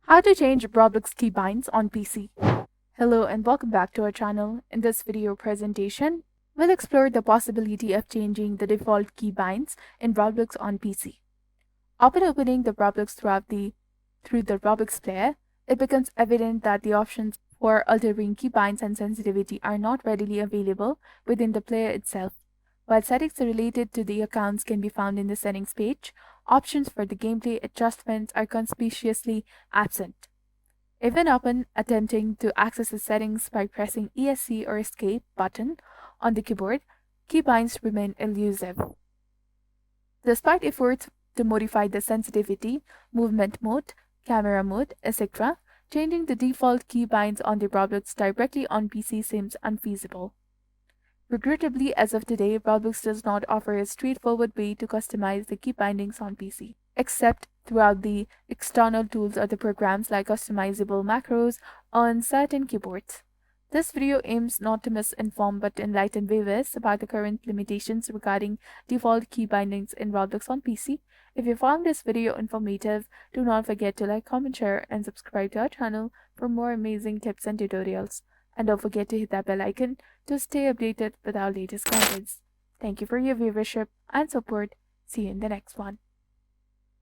How to change Roblox keybinds on PC. Hello and welcome back to our channel. In this video presentation, we'll explore the possibility of changing the default keybinds in Roblox on PC. Upon opening the Roblox through the Roblox player, it becomes evident that the options for altering keybinds and sensitivity are not readily available within the player itself. While settings related to the accounts can be found in the settings page, options for the gameplay adjustments are conspicuously absent. Even upon attempting to access the settings by pressing ESC or Escape button on the keyboard, keybinds remain elusive. Despite efforts to modify the sensitivity, movement mode, camera mode, etc., changing the default keybinds on the Roblox directly on PC seems unfeasible. Regrettably, as of today, Roblox does not offer a straightforward way to customize the key bindings on PC, except throughout the external tools or the programs like customizable macros on certain keyboards. This video aims not to misinform but enlighten viewers about the current limitations regarding default key bindings in Roblox on PC. If you found this video informative, do not forget to like, comment, share, and subscribe to our channel for more amazing tips and tutorials. And don't forget to hit that bell icon to stay updated with our latest contents. Thank you for your viewership and support. See you in the next one.